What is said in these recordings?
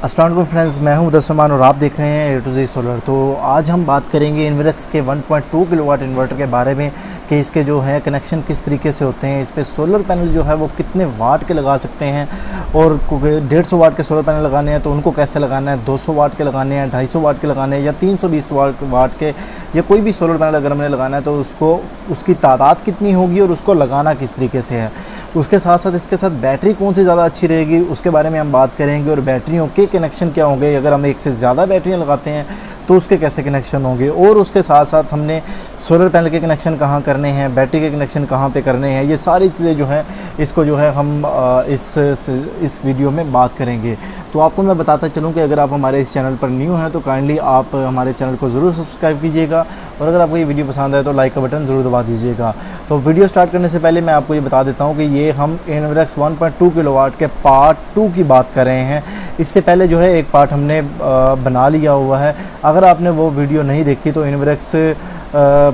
अस्सलाम वालेकुम फ्रेंड्स, मैं हूं उदयसमान और आप देख रहे हैं A to Z सोलर। तो आज हम बात करेंगे इन्वेरेक्स के 1.2 किलोवाट इन्वर्टर के बारे में कि इसके जो है कनेक्शन किस तरीके से होते हैं, इस पे सोलर पैनल जो है वो कितने वाट के लगा सकते हैं और 150 वाट के सोलर पैनल लगाने हैं तो उनको कैसे लगाना है, 200 वाट के लगाने हैं, 250 वाट के लगाने हैं या 320 वाट के, या कोई भी सोलर पैनल अगर हमने लगाना है तो उसको उसकी तादाद कितनी होगी और उसको लगाना किस तरीके से है। उसके साथ साथ इसके साथ बैटरी कौन सी ज़्यादा अच्छी रहेगी उसके बारे में हम बात करेंगे, और बैटरियों के कनेक्शन क्या होंगे, अगर हम एक से ज़्यादा बैटरियाँ लगाते हैं तो उसके कैसे कनेक्शन होंगे, और उसके साथ साथ हमने सोलर पैनल के कनेक्शन कहाँ करने हैं, बैटरी के कनेक्शन कहाँ पे करने हैं, ये सारी चीज़ें जो हैं इसको जो है हम इस वीडियो में बात करेंगे। तो आपको मैं बताता चलूँ कि अगर आप हमारे इस चैनल पर न्यू हैं तो काइंडली आप हमारे चैनल को ज़रूर सब्सक्राइब कीजिएगा, और अगर आपको ये वीडियो पसंद आए तो लाइक का बटन ज़रूर दबा दीजिएगा। तो वीडियो स्टार्ट करने से पहले मैं आपको ये बता देता हूँ कि ये हम इन्वेरेक्स 1.2 किलोवाट के पार्ट 2 की बात कर रहे हैं। इससे पहले जो है एक पार्ट हमने बना लिया हुआ है, अगर आपने वो वीडियो नहीं देखी तो इन्वेरेक्स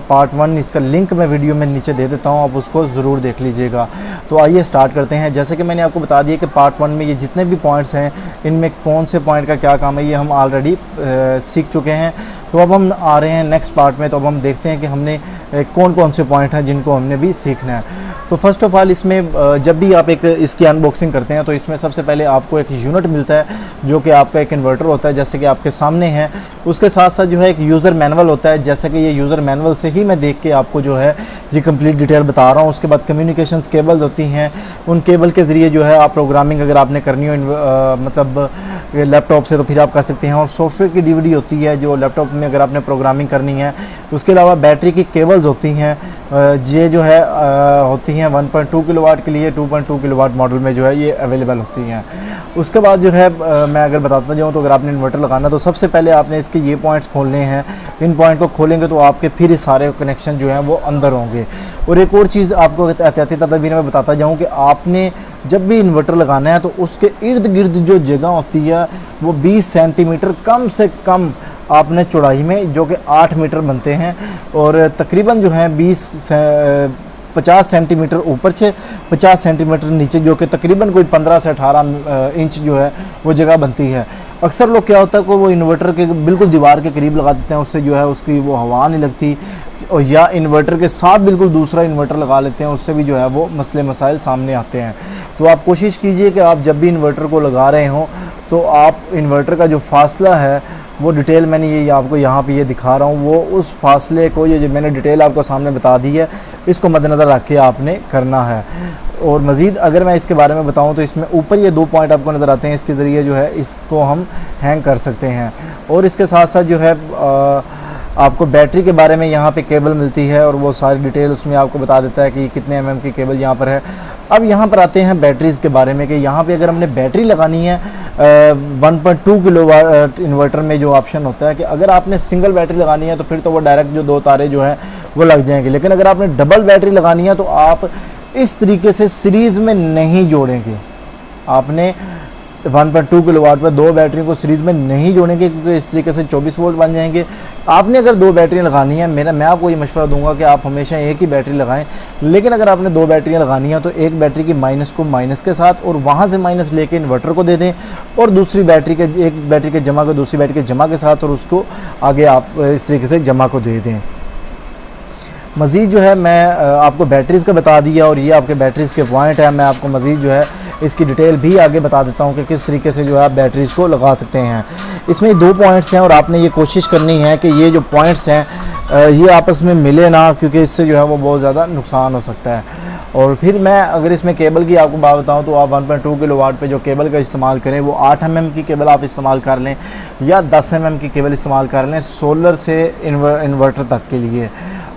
पार्ट 1 इसका लिंक मैं वीडियो में नीचे दे देता हूँ, आप उसको ज़रूर देख लीजिएगा। तो आइए स्टार्ट करते हैं। जैसे कि मैंने आपको बता दिया कि पार्ट 1 में ये जितने भी पॉइंट्स हैं इनमें कौन से पॉइंट का क्या काम है ये हम ऑलरेडी सीख चुके हैं। तो अब हम आ रहे हैं नेक्स्ट पार्ट में, तो अब हम देखते हैं कि हमने कौन कौन से पॉइंट हैं जिनको हमने भी सीखना है। तो फर्स्ट ऑफ़ ऑल इसमें जब भी आप एक इसकी अनबॉक्सिंग करते हैं तो इसमें सबसे पहले आपको एक यूनिट मिलता है जो कि आपका एक इन्वर्टर होता है, जैसे कि आपके सामने है। उसके साथ साथ जो है एक यूज़र मैनुअल होता है, जैसे कि ये यूज़र मैनुअल से ही मैं देख के आपको जो है ये कंप्लीट डिटेल बता रहा हूँ। उसके बाद कम्युनिकेशंस केबल्स होती हैं, उन केबल के ज़रिए जो है आप प्रोग्रामिंग अगर आपने करनी हो मतलब लैपटॉप से तो फिर आप कर सकते हैं, और सॉफ्टवेयर की DVD होती है जो लैपटॉप में अगर आपने प्रोग्रामिंग करनी है। उसके अलावा बैटरी की केबल्स होती हैं, ये जो है होती हैं 1.2 किलोवाट के लिए, 2.2 किलोवाट मॉडल में जो है ये अवेलेबल होती हैं। उसके बाद जो है मैं अगर बताता जाऊँ तो अगर आपने इन्वर्टर लगाना तो सबसे पहले आपने इसके ये पॉइंट्स खोलने हैं। इन पॉइंट को खोलेंगे तो आपके फिर सारे कनेक्शन जो हैं वो अंदर होंगे। और एक और चीज़ आपको एहतियाती तदबीर में बताता जाऊँ कि आपने जब भी इन्वर्टर लगाना है तो उसके इर्द गिर्द जो जगह होती है वो 20 सेंटीमीटर कम से कम आपने चौड़ाई में, जो कि 8 मीटर बनते हैं, और तकरीबन जो है 50 सेंटीमीटर ऊपर से 50 सेंटीमीटर नीचे, जो कि तकरीबन कोई 15 से 18 इंच जो है वो जगह बनती है। अक्सर लोग क्या होता है कि वो इन्वर्टर के बिल्कुल दीवार के करीब लगा देते हैं, उससे जो है उसकी वो हवा नहीं लगती, और या इन्वर्टर के साथ बिल्कुल दूसरा इन्वर्टर लगा लेते हैं, उससे भी जो है वो मसले मसाइल सामने आते हैं। तो आप कोशिश कीजिए कि आप जब भी इन्वर्टर को लगा रहे हों तो आप इन्वर्टर का जो फासला है वो डिटेल मैंने ये आपको यहाँ पे ये दिखा रहा हूँ, वो उस फासले को ये जो मैंने डिटेल आपको सामने बता दी है इसको मद्देनज़र रख के आपने करना है। और मज़ीद अगर मैं इसके बारे में बताऊँ तो इसमें ऊपर ये 2 पॉइंट आपको नज़र आते हैं, इसके ज़रिए जो है इसको हम हैंग कर सकते हैं। और इसके साथ साथ जो है आपको बैटरी के बारे में यहाँ पे केबल मिलती है, और वो सारी डिटेल उसमें आपको बता देता है कि कितने mm की केबल यहाँ पर है। अब यहाँ पर आते हैं बैटरीज़ के बारे में कि यहाँ पे अगर हमने बैटरी लगानी है 1.2 किलोवाट इन्वर्टर में जो ऑप्शन होता है कि अगर आपने सिंगल बैटरी लगानी है तो फिर तो वो डायरेक्ट जो 2 तारे जो हैं वो लग जाएंगे, लेकिन अगर आपने डबल बैटरी लगानी है तो आप इस तरीके से सीरीज़ में नहीं जोड़ेंगे। आपने 1.2 किलोवाट पर 2 बैटरी को सीरीज़ में नहीं जोड़ेंगे, क्योंकि इस तरीके से 24 वोल्ट बन जाएंगे। आपने अगर 2 बैटरियाँ लगानी है, मैं आपको ये मशवरा दूंगा कि आप हमेशा एक ही बैटरी लगाएं, लेकिन अगर आपने 2 बैटरियाँ लगानी है तो एक बैटरी की माइनस को माइनस के साथ और वहाँ से माइनस लेके इन्वर्टर को दे दें, और दूसरी बैटरी के एक बैटरी के जमा को दूसरी बैटरी के जमा के साथ, और उसको आगे आप इस तरीके से जमा को दे दें। मज़ीद जो है मैं आपको बैटरीज़ का बता दिया, और ये आपके बैटरीज़ के पॉइंट है। मैं आपको मज़ीद जो है इसकी डिटेल भी आगे बता देता हूँ कि किस तरीके से जो है आप बैटरीज़ को लगा सकते हैं। इसमें 2 पॉइंट्स हैं और आपने ये कोशिश करनी है कि ये जो पॉइंट्स हैं ये आपस में मिले ना, क्योंकि इससे जो है वो बहुत ज़्यादा नुकसान हो सकता है। और फिर मैं अगर इसमें केबल की आपको बात बताऊं तो आप 1.2 किलोवाट पे जो केबल का इस्तेमाल करें वो 8 mm की केबल आप इस्तेमाल कर लें या 10 mm की केबल इस्तेमाल कर लें सोलर से इन्वर्टर तक के लिए।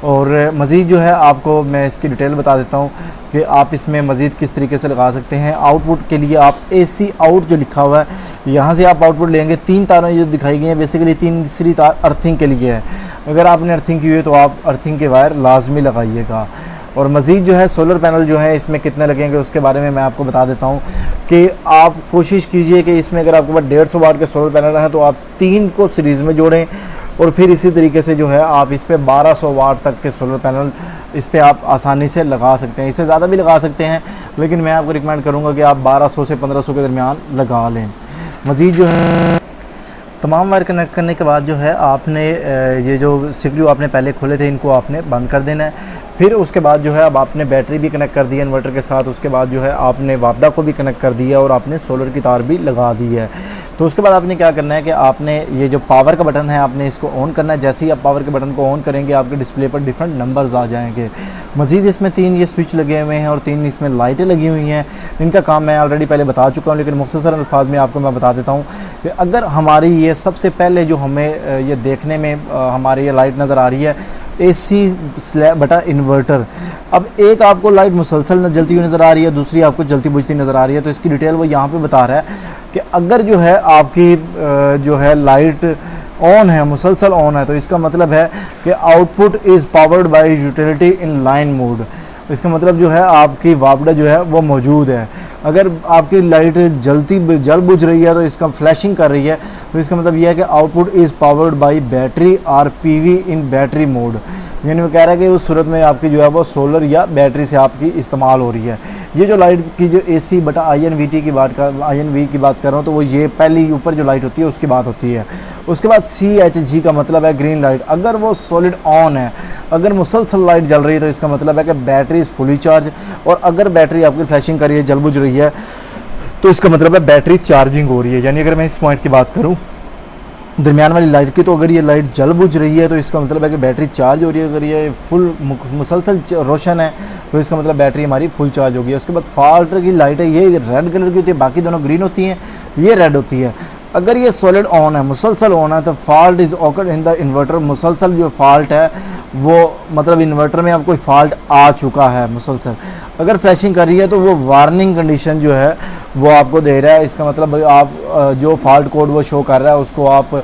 और मज़ीद जो है आपको मैं इसकी डिटेल बता देता हूँ कि आप इसमें मज़ीद किस तरीके से लगा सकते हैं। आउटपुट के लिए आप AC आउट जो लिखा हुआ है यहाँ से आप आउटपुट लेंगे। 3 तारें जो दिखाई गई हैं बेसिकली तीसरी तार अर्थिंग के लिए है। अगर आपने अर्थिंग की हुई है तो आप अर्थिंग के वायर लाजमी लगाइएगा। और मज़ीद जो है सोलर पैनल जो है इसमें कितने लगेंगे उसके बारे में मैं आपको बता देता हूँ कि आप कोशिश कीजिए कि इसमें अगर आपके पास 150 वाट के सोलर पैनल हैं तो आप 3 को सीरीज़ में जोड़ें, और फिर इसी तरीके से जो है आप इस पर 1200 वाट तक के सोलर पैनल इस पर आप आसानी से लगा सकते हैं। इससे ज़्यादा भी लगा सकते हैं, लेकिन मैं आपको रिकमेंड करूँगा कि आप 1200 से 1500 के दरमियान लगा लें। मज़ीद जो है तमाम वायर कनेक्ट करने के बाद जो है आपने ये जो सीपीयू आपने पहले खोले थे इनको आपने बंद कर देना है। फिर उसके बाद जो है अब आपने बैटरी भी कनेक्ट कर दी है इन्वर्टर के साथ, उसके बाद जो है आपने वापडा को भी कनेक्ट कर दिया और आपने सोलर की तार भी लगा दी है। तो उसके बाद आपने क्या करना है कि आपने ये जो पावर का बटन है आपने इसको ऑन करना है। जैसे ही आप पावर के बटन को ऑन करेंगे आपके डिस्प्ले पर डिफरेंट नंबर्स आ जाएंगे। मज़ीद इसमें 3 ये स्विच लगे हुए हैं और 3 इसमें लाइटें लगी हुई हैं। इनका काम मैं ऑलरेडी पहले बता चुका हूँ, लेकिन मुख्तसर अल्फाज में आपको मैं बता देता हूँ कि अगर हमारी ये सबसे पहले जो हमें ये देखने में हमारी ये लाइट नज़र आ रही है AC स्लैब बटा इन्वर्टर, अब एक आपको लाइट मुसलसल जलती हुई नज़र आ रही है, दूसरी आपको जलती बुझती नज़र आ रही है। तो इसकी डिटेल वो यहाँ पे बता रहा है कि अगर जो है आपकी जो है लाइट ऑन है, मुसलसल ऑन है, तो इसका मतलब है कि output is powered by utility in line mode. इसका मतलब जो है आपकी वापडा जो है वो मौजूद है। अगर आपकी लाइट जल बुझ रही है तो इसका फ्लैशिंग कर रही है, तो इसका मतलब यह है कि output is powered by battery और PV इन बैटरी मोड। यानी वो कह रहा है कि उस सूरत में आपकी जो है वो सोलर या बैटरी से आपकी इस्तेमाल हो रही है। ये जो लाइट की जो AC बटा INVT की बात कर रहा हूँ, तो वो ये पहली ऊपर जो लाइट होती है उसकी बात होती है। उसके बाद CHG का मतलब है ग्रीन लाइट। अगर वो सॉलिड ऑन है, अगर मुसलसल लाइट जल रही है, तो इसका मतलब है कि बैटरी इज़ फुली चार्ज। और अगर बैटरी आपकी फ्लैशिंग कर रही है, जल बुझ रही है, तो इसका मतलब है बैटरी चार्जिंग हो रही है। यानी अगर मैं इस पॉइंट की बात करूँ दरमियान वाली लाइट की, तो अगर ये लाइट जल बुझ रही है तो इसका मतलब है कि बैटरी चार्ज हो रही है। अगर ये फुल मुसलसल रोशन है तो इसका मतलब बैटरी हमारी फुल चार्ज होगी। उसके बाद फॉल्ट की लाइट है, ये रेड कलर की होती है, बाकी दोनों ग्रीन होती हैं, ये रेड होती है। अगर ये सॉलिड ऑन है, मुसलसल ऑन है, तो fault is occurred in the inverter. मुसलसल जो फॉल्ट है वो मतलब इन्वर्टर में अब कोई फॉल्ट आ चुका है मुसलसल। अगर फ्लैशिंग कर रही है तो वो वार्निंग कंडीशन जो है वो आपको दे रहा है। इसका मतलब आप जो फॉल्ट कोड वो शो कर रहा है उसको आप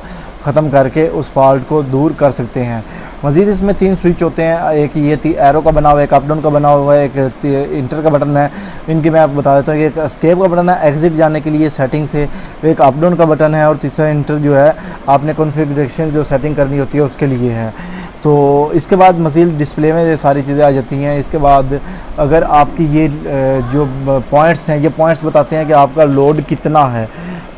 ख़त्म करके उस फॉल्ट को दूर कर सकते हैं। मज़ीद इसमें 3 स्विच होते हैं, एक ये एरो का बना हुआ है, एक अप डाउन का बना हुआ है, एक इंटर का बटन है। इनकी मैं आपको बता देता हूँ, एक एस्केप का बटन है एग्जिट जाने के लिए सेटिंग से, एक अप डाउन का बटन है, और तीसरा इंटर जो है आपने कॉन्फ़िगरेशन जो सेटिंग करनी होती है उसके लिए है। तो इसके बाद मज़ीद डिस्प्ले में ये सारी चीज़ें आ जाती हैं। इसके बाद अगर आपकी ये जो पॉइंट्स हैं, ये पॉइंट्स बताते हैं कि आपका लोड कितना है।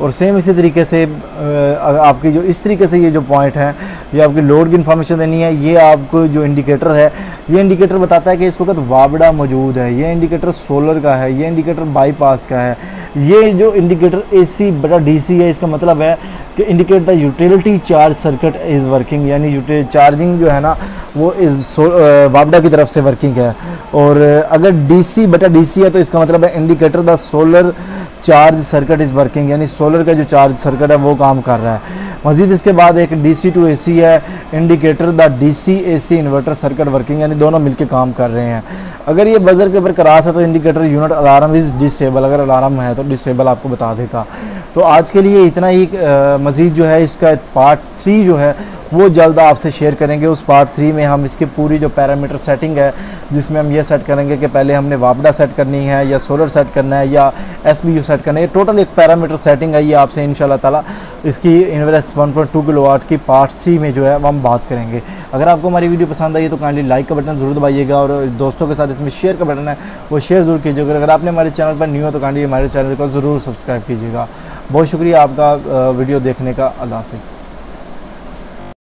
और सेम इसी तरीके से आपकी जो इस तरीके से ये जो पॉइंट है ये आपकी लोड की इन्फॉर्मेशन देनी है। ये आपको जो इंडिकेटर है, ये इंडिकेटर बताता है कि इस वक्त वापडा मौजूद है। ये इंडिकेटर सोलर का है, ये इंडिकेटर बाईपास का है। ये जो इंडिकेटर AC बटा DC है, इसका मतलब है कि indicate the utility charge circuit is working. यानी चार्जिंग जो है ना वो इस वापडा की तरफ से वर्किंग है। और अगर DC बटा DC है तो इसका मतलब है indicator the solar charge circuit is working, यानी सोलर का जो चार्ज सर्किट है वो काम कर रहा है। मज़ीद इसके बाद एक DC to AC है, indicator the DC AC inverter circuit working, यानी दोनों मिलके काम कर रहे हैं। अगर ये बजर के ऊपर क्रॉस है तो indicator unit alarm is disable, अगर अलार्म है तो डिसेबल आपको बता देगा। तो आज के लिए इतना ही। मज़ीद जो है इसका पार्ट 3 जो है वो जल्द आपसे शेयर करेंगे। उस पार्ट 3 में हम इसकी पूरी जो पैरामीटर सेटिंग है, जिसमें हम ये सेट करेंगे कि पहले हमने वापडा सेट करनी है या सोलर सेट करना है या SBU सेट करना है। ये टोटल एक पैरामीटर सेटिंग है, ये आपसे इंशाल्लाह ताला इसकी इन्वेक्स 1.2 किलोवाट की पार्ट 3 में जो है हम बात करेंगे। अगर आपको हमारी वीडियो पसंद आई तो काइंडली लाइक का बटन ज़रूर दबाइएगा और दोस्तों के साथ इसमें शेयर का बटन है वो शेयर ज़रूर कीजिएगा। अगर आपने हमारे चैनल पर न्यू हो तो काइंडली हमारे चैनल को ज़रूर सब्सक्राइब कीजिएगा। बहुत शुक्रिया आपका वीडियो देखने का। अल्लाह हाफ़िज़।